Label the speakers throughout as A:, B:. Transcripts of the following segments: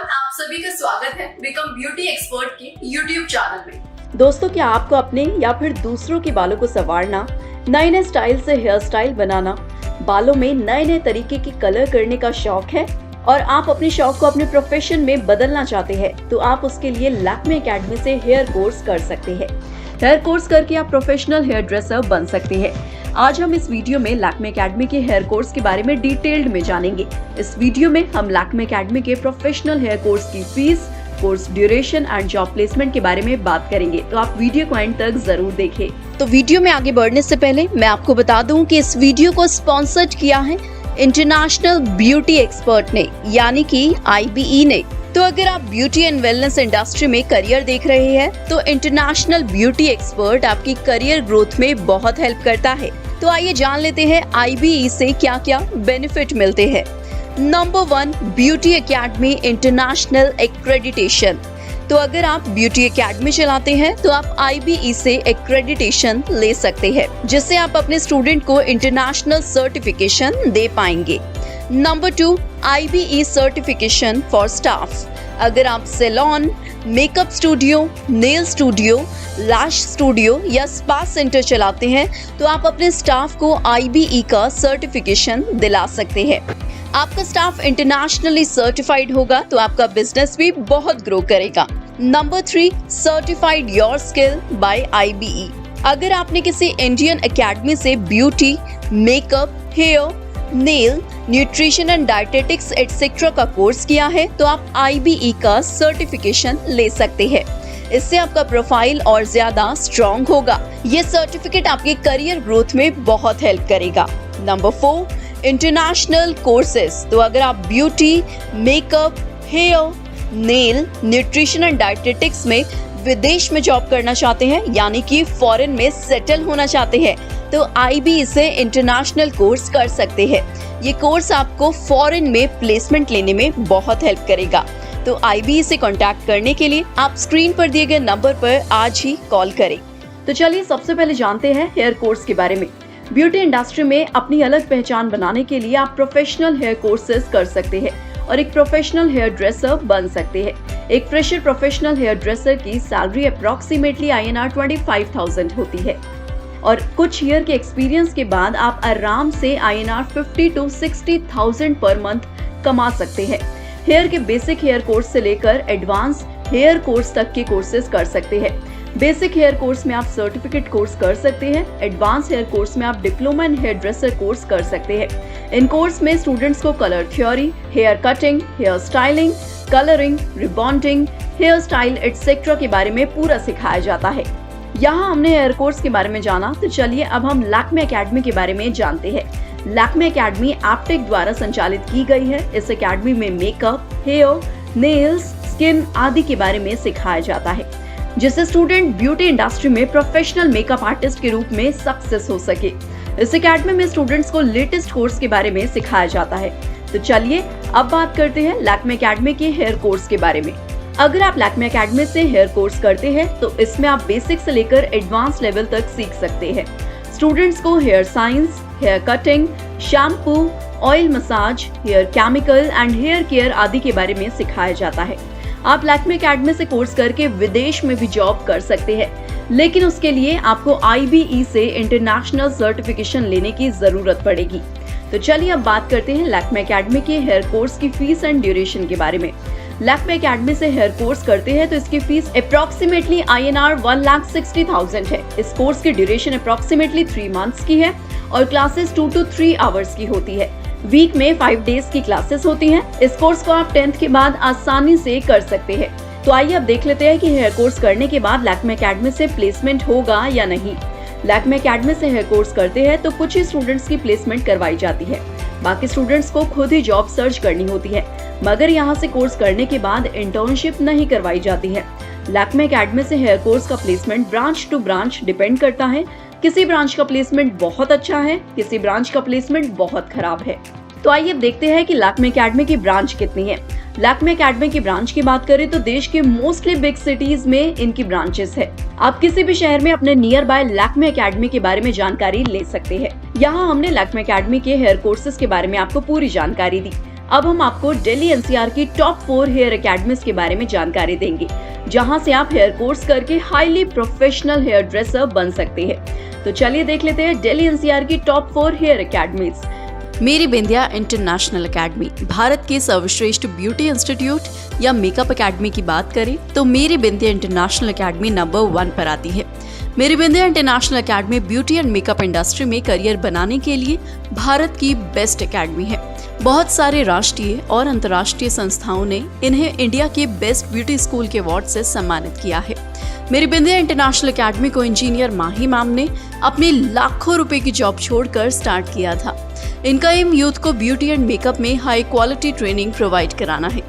A: आप सभी का स्वागत है बिकम ब्यूटी एक्सपर्ट के यूट्यूब चैनल में।
B: दोस्तों, क्या आपको अपने या फिर दूसरों के बालों को संवारना, नए नए स्टाइल से हेयर स्टाइल बनाना, बालों में नए नए तरीके की कलर करने का शौक है और आप अपने शौक को अपने प्रोफेशन में बदलना चाहते हैं, तो आप उसके लिए लैक्मे एकेडमी से हेयर कोर्स कर सकते हैं। हेयर कोर्स करके आप प्रोफेशनल हेयर ड्रेसर बन सकते हैं। आज हम इस वीडियो में लैक्मे एकेडमी के हेयर कोर्स के बारे में डिटेल्ड में जानेंगे। इस वीडियो में हम लैक्मे एकेडमी के प्रोफेशनल हेयर कोर्स की fees, course duration and job placement के बारे में बात करेंगे, तो आप वीडियो को एंड तक जरूर देखें। तो वीडियो में आगे बढ़ने से पहले मैं आपको बता दूं कि इस वीडियो को स्पॉन्सर्ड किया है इंटरनेशनल ब्यूटी एक्सपर्ट ने, यानी कि IBE ने। तो अगर आप ब्यूटी एंड वेलनेस इंडस्ट्री में करियर देख रहे हैं, तो इंटरनेशनल ब्यूटी एक्सपर्ट आपकी करियर ग्रोथ में बहुत हेल्प करता है। तो आइए जान लेते हैं IBE से क्या क्या बेनिफिट मिलते हैं। Number 1, beauty academy international accreditation. तो अगर आप ब्यूटी एकेडमी चलाते हैं तो आप IBE से एक्रेडिटेशन ले सकते हैं, जिससे आप अपने स्टूडेंट को इंटरनेशनल सर्टिफिकेशन दे पाएंगे। Number 2, IBE certification for staff. अगर आप salon, makeup studio, nail studio, lash studio या स्पा सेंटर चलाते हैं, तो आप अपने स्टाफ को IBE का सर्टिफिकेशन दिला सकते हैं। आपका स्टाफ इंटरनेशनली सर्टिफाइड होगा तो आपका बिजनेस भी बहुत ग्रो करेगा। Number 3, certified your skill by IBE। अगर आपने किसी इंडियन एकेडमी से beauty, makeup, hair, nail, nutrition and dietetics etcetera का कोर्स किया है, तो आप IBE का सर्टिफिकेशन ले सकते हैं। इससे आपका प्रोफाइल और ज्यादा स्ट्रॉन्ग होगा। ये सर्टिफिकेट आपके करियर ग्रोथ में बहुत हेल्प करेगा। Number 4, international courses. तो अगर आप beauty, makeup, hair, nail, nutrition and dietetics में विदेश में जॉब करना चाहते हैं, यानी कि फॉरेन में सेटल होना चाहते हैं, तो IBE से इंटरनेशनल कोर्स कर सकते हैं। ये कोर्स आपको फॉरेन में प्लेसमेंट लेने में बहुत हेल्प करेगा। तो IBE से कांटेक्ट करने के लिए आप स्क्रीन पर दिए गए नंबर पर आज ही कॉल करें। तो चलिए सबसे पहले जानते हैं हेयर कोर्स के बारे में। ब्यूटी इंडस्ट्री में अपनी अलग पहचान बनाने के लिए आप प्रोफेशनल हेयर कोर्सेज कर सकते हैं और एक प्रोफेशनल हेयर ड्रेसर बन सकते हैं। एक फ्रेशर प्रोफेशनल हेयर ड्रेसर की सैलरी अप्रॉक्सीमेटली INR 25,000 होती है और कुछ ईयर के एक्सपीरियंस के बाद आप आराम से INR 50 to 60,000 पर मंथ कमा सकते हैं। हेयर के बेसिक हेयर कोर्स से लेकर एडवांस हेयर कोर्स तक के कोर्सेज कर सकते हैं। बेसिक हेयर कोर्स में आप सर्टिफिकेट कोर्स कर सकते हैं। एडवांस हेयर कोर्स में आप diploma in hair dresser course कर सकते हैं। इन कोर्स में स्टूडेंट्स को colour theory, hair cutting, hair styling, colouring, rebonding, hair style etcetera के बारे में पूरा सिखाया जाता है। यहाँ हमने हेयर कोर्स के बारे में जाना, तो चलिए अब हम लैक्मे एकेडमी के बारे में जानते हैं। लैक्मे एकेडमी एप्टेक द्वारा संचालित की गई है। इस एकेडमी में मेकअप, हेयर, नेल्स, स्किन आदि के बारे में सिखाया जाता है, जिससे स्टूडेंट ब्यूटी इंडस्ट्री में प्रोफेशनल मेकअप आर्टिस्ट के रूप में सक्सेस हो सके। इस एकेडमी में स्टूडेंट्स को लेटेस्ट कोर्स के बारे में सिखाया जाता है। तो चलिए अब बात करते हैं लैक्मे एकेडमी के हेयर कोर्स के बारे में। अगर आप लैक्मे एकेडमी से हेयर कोर्स करते हैं तो इसमें आप बेसिक से लेकर एडवांस लेवल तक सीख सकते हैं। स्टूडेंट्स को hair science, hair cutting, shampoo, oil massage, hair chemical and hair care आदि के बारे में सिखाया जाता है। आप लैक्मे एकेडमी से कोर्स करके विदेश में भी जॉब कर सकते हैं, लेकिन उसके लिए आपको IBE से इंटरनेशनल सर्टिफिकेशन लेने की जरूरत पड़ेगी। तो चलिए अब बात करते हैं लैक्मे एकेडमी के हेयर कोर्स की फीस एंड ड्यूरेशन के बारे में। लैक्मे एकेडमी से हेयर कोर्स करते हैं तो इसकी फीस अप्रॉक्सीमेटली INR 1,60,000 है। इस कोर्स की ड्यूरेशन अप्रॉक्सीमेटली 3 मंथ्स की है और क्लासेस 2 to 3 आवर्स की होती है। वीक में 5 डेज की क्लासेस होती हैं। इस कोर्स को आप 10th के बाद आसानी से कर सकते हैं। तो आइए अब देख लेते हैं कि हेयर कोर्स करने के बाद लैक्मे एकेडमी से प्लेसमेंट होगा या नहीं। लैक्मे एकेडमी से हेयर कोर्स करते हैं तो कुछ ही स्टूडेंट्स की प्लेसमेंट करवाई जाती है, बाकी स्टूडेंट्स को खुद ही जॉब सर्च करनी होती है। मगर यहाँ से कोर्स करने के बाद इंटर्नशिप नहीं करवाई जाती है। लैक्मे एकेडमी से हेयर कोर्स का placement branch to branch depend करता है। किसी ब्रांच का प्लेसमेंट बहुत अच्छा है, किसी ब्रांच का प्लेसमेंट बहुत खराब है। तो आइए अब देखते हैं कि लैक्मे एकेडमी की ब्रांच कितनी है। लैक्मे एकेडमी की ब्रांच की बात करें तो देश के मोस्टली बिग सिटीज में इनकी ब्रांचेस है। आप किसी भी शहर में अपने नियर बाय लैक्मे एकेडमी के बारे में जानकारी ले सकते हैं। यहाँ हमने लैक्मे एकेडमी के हेयर कोर्सेज के बारे में आपको पूरी जानकारी दी। अब हम आपको दिल्ली एनसीआर की टॉप 4 हेयर एकेडमीज के बारे में जानकारी देंगे, जहां से आप हेयर कोर्स करके हाईली प्रोफेशनल हेयर ड्रेसर बन सकते हैं। तो चलिए देख लेते हैं दिल्ली एनसीआर की टॉप 4 हेयर एकेडमीज।
C: मेरी बिंदिया इंटरनेशनल एकेडमी भारत के सर्वश्रेष्ठ ब्यूटी इंस्टीट्यूट या मेकअप एकेडमी की बात करें तो मेरी बिंदिया इंटरनेशनल एकेडमी नंबर 1 पर आती है। Meri Bindiya international academy beauty and makeup industry में करियर बनाने के लिए भारत की बेस्ट एकेडमी है। बहुत सारे राष्ट्रीय और अंतर्राष्ट्रीय संस्थाओं ने इन्हें इंडिया के बेस्ट ब्यूटी स्कूल के अवार्ड से सम्मानित किया है। मेरी बिंदिया इंटरनेशनल एकेडमी को इंजीनियर माही मैम ने अपने लाखों रुपए की जॉब छोड़कर स्टार्ट किया था। इनका एम यूथ को ब्यूटी एंड मेकअप में हाई क्वालिटी ट्रेनिंग प्रोवाइड कराना है।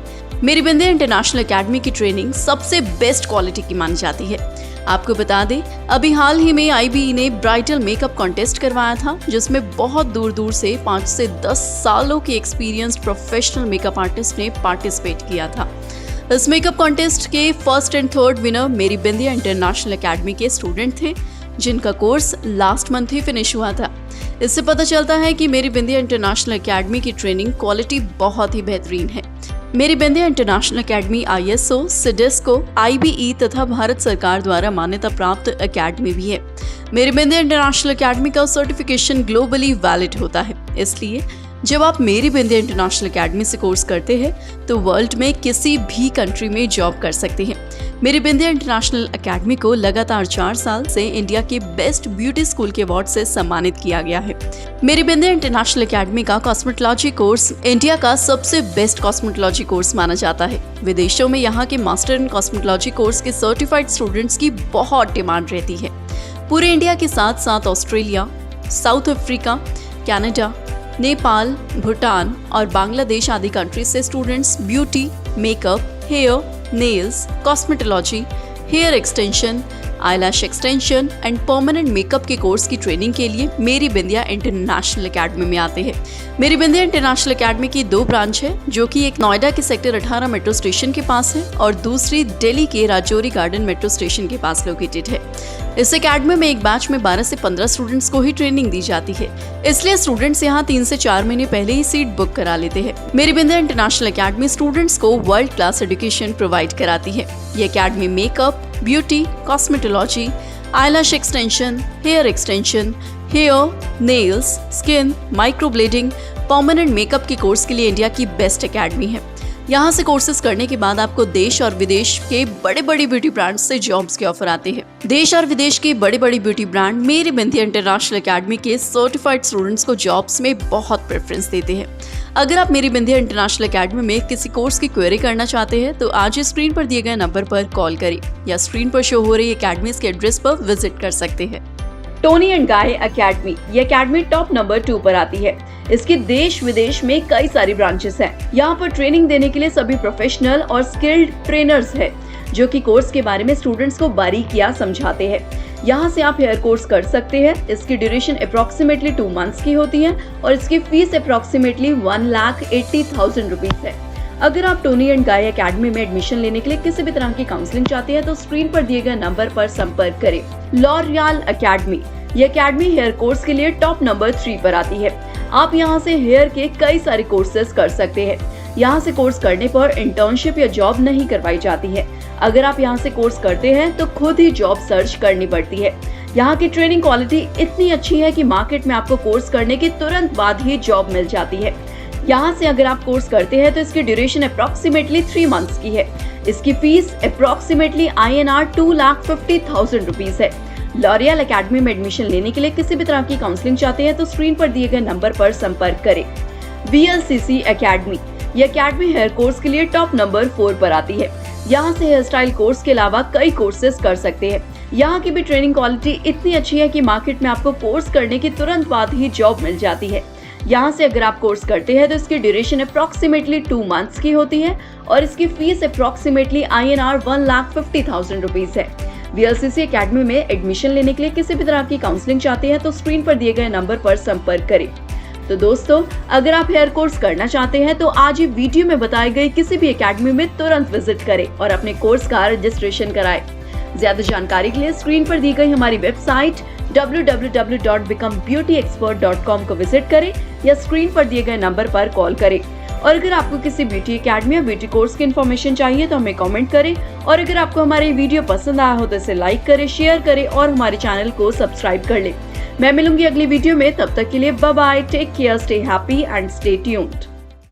C: मेरी बिंदिया इंटरनेशनल एकेडमी की ट्रेनिंग सबसे बेस्ट क्वालिटी की मानी जाती है। आपको बता दें, अभी हाल ही में IBE ने ब्राइडल मेकअप कॉन्टेस्ट करवाया था, जिसमें बहुत दूर दूर से 5 से 10 सालों के एक्सपीरियंस्ड प्रोफेशनल मेकअप आर्टिस्ट ने पार्टिसिपेट किया था। इस मेकअप कॉन्टेस्ट के first and third winner Meri Bindiya international academy के स्टूडेंट थे, जिनका कोर्स लास्ट मंथ ही फिनिश हुआ था। इससे पता चलता है कि मेरी बिंदिया इंटरनेशनल एकेडमी की ट्रेनिंग क्वालिटी बहुत ही बेहतरीन है। Meri Bindiya international academy ISO, CIDESCO, IBE तथा भारत सरकार द्वारा मान्यता प्राप्त एकेडमी भी है। मेरी बिंदिया इंटरनेशनल एकेडमी का सर्टिफिकेशन ग्लोबली वैलिड होता है, इसलिए जब आप मेरी बिंदिया इंटरनेशनल एकेडमी से कोर्स करते हैं तो वर्ल्ड में किसी भी कंट्री में जॉब कर सकते हैं। मेरी बिंदिया इंटरनेशनल एकेडमी को लगातार 4 साल से इंडिया के बेस्ट ब्यूटी स्कूल के अवार्ड से सम्मानित किया गया है। मेरी बिंदिया इंटरनेशनल एकेडमी का कॉस्मेटोलॉजी कोर्स इंडिया का सबसे बेस्ट कॉस्मेटोलॉजी कोर्स माना जाता है। विदेशों में यहाँ के मास्टर इन कॉस्मेटोलॉजी कोर्स के सर्टिफाइड स्टूडेंट्स की बहुत डिमांड रहती है। पूरे इंडिया के साथ साथ Australia, South Africa, Canada, Nepal, Bhutan और बांग्लादेश आदि कंट्री से students beauty, makeup, hair, nails, cosmetology, hair extension, eyelash extension and permanent makeup के कोर्स की ट्रेनिंग के लिए मेरी बिंदिया इंटरनेशनल एकेडमी में आते हैं। मेरी बिंदिया इंटरनेशनल एकेडमी की 2 ब्रांच है, जो कि एक नोएडा के सेक्टर 18 मेट्रो स्टेशन के पास है और दूसरी दिल्ली के राजौरी गार्डन मेट्रो स्टेशन के पास लोकेटेड है। इस एकेडमी में एक बैच में 12 से 15 स्टूडेंट्स को ही ट्रेनिंग दी जाती है, इसलिए स्टूडेंट्स यहाँ 3 से 4 महीने पहले ही सीट बुक करा लेते हैं। Meri Bindiya international academy students को वर्ल्ड क्लास एजुकेशन प्रोवाइड कराती है। ये academy makeup, beauty, cosmetology, eyelash extension, hair extension, hair, nails, skin, microblading, permanent makeup के कोर्स के लिए इंडिया की बेस्ट एकेडमी है। यहाँ से कोर्सेज करने के बाद आपको देश और विदेश के बड़े बड़े ब्यूटी ब्रांड से जॉब्स के ऑफर आते हैं। देश और विदेश के बड़े बड़े ब्यूटी ब्रांड मेरी बिंदिया इंटरनेशनल एकेडमी के सर्टिफाइड स्टूडेंट्स को जॉब्स में बहुत प्रेफरेंस देते हैं। अगर आप मेरी बिंदिया इंटरनेशनल एकेडमी में किसी कोर्स की क्वेरी करना चाहते हैं तो आज स्क्रीन पर दिए गए नंबर पर कॉल करें या स्क्रीन पर शो हो रही एकेडमीज के एड्रेस पर विजिट कर सकते हैं।
B: टोनी एंड गाय एकेडमी, ये एकेडमी टॉप नंबर 2 पर आती है। इसके देश विदेश में कई सारी ब्रांचेस हैं। यहाँ पर ट्रेनिंग देने के लिए सभी प्रोफेशनल और स्किल्ड ट्रेनर्स हैं, जो कि कोर्स के बारे में स्टूडेंट्स को बारीकियां समझाते हैं। यहाँ से आप हेयर कोर्स कर सकते हैं। इसकी ड्यूरेशन अप्रोक्सीमेटली 2 मंथ्स की होती है और इसकी फीस अप्रोक्सीमेटली 1,80,000 रुपीज है। अगर आप टोनी एंड गाय एकेडमी में एडमिशन लेने के लिए किसी भी तरह की काउंसलिंग चाहते हैं तो स्क्रीन पर दिए गए नंबर पर संपर्क करें। लॉरियल एकेडमी, ये एकेडमी हेयर कोर्स के लिए टॉप नंबर 3 पर आती है। आप यहाँ से हेयर के कई सारे कोर्सेज कर सकते हैं। यहाँ से कोर्स करने पर इंटर्नशिप या जॉब नहीं करवाई जाती है। अगर आप यहाँ से कोर्स करते हैं तो खुद ही जॉब सर्च करनी पड़ती है। यहाँ की ट्रेनिंग क्वालिटी इतनी अच्छी है कि मार्केट में आपको कोर्स करने के तुरंत बाद ही जॉब मिल जाती है। यहाँ से अगर आप कोर्स करते हैं तो इसकी ड्यूरेशन अप्रोक्सीमेटली 3 मंथ्स की है। इसकी फीस अप्रोक्सीमेटली INR 2,50,000 रुपीज है। लॉरियल एकेडमी में एडमिशन लेने के लिए किसी भी तरह की काउंसलिंग चाहते हैं तो स्क्रीन पर दिए गए नंबर पर संपर्क करें। VLCC एकेडमी, ये एकेडमी हेयर कोर्स के लिए टॉप नंबर 4 पर आती है। यहाँ से हेयर स्टाइल कोर्स के अलावा कई कोर्सेज कर सकते हैं। यहाँ की भी ट्रेनिंग क्वालिटी इतनी अच्छी है कि मार्केट में आपको कोर्स करने के तुरंत बाद ही जॉब मिल जाती है। यहाँ से अगर आप कोर्स करते हैं तो इसकी ड्यूरेशन अप्रोक्सीमेटली 2 मंथ्स की होती है और इसकी फीस अप्रोक्सीमेटली INR 1,50,000 रुपीज है। VLCC एकेडमी में एडमिशन लेने के लिए किसी भी तरह की काउंसलिंग चाहते हैं तो स्क्रीन पर दिए गए नंबर पर संपर्क करें। तो दोस्तों, अगर आप हेयर कोर्स करना चाहते हैं तो आज ही वीडियो में बताई गई किसी भी एकेडमी में तुरंत विजिट करें और अपने कोर्स का रजिस्ट्रेशन कराएं। ज्यादा जानकारी के लिए स्क्रीन पर दी गई हमारी वेबसाइट www.becomebeautyexpert.com को विजिट करें या स्क्रीन पर दिए गए नंबर पर कॉल करें। और अगर आपको किसी ब्यूटी अकेडमी या ब्यूटी कोर्स की इन्फॉर्मेशन चाहिए तो हमें कमेंट करें, और अगर आपको हमारी वीडियो पसंद आया हो तो इसे लाइक करें, शेयर करें और हमारे चैनल को सब्सक्राइब कर लें। मैं मिलूंगी अगली वीडियो में, तब तक के लिए bye bye, take care, stay happy and stay tuned.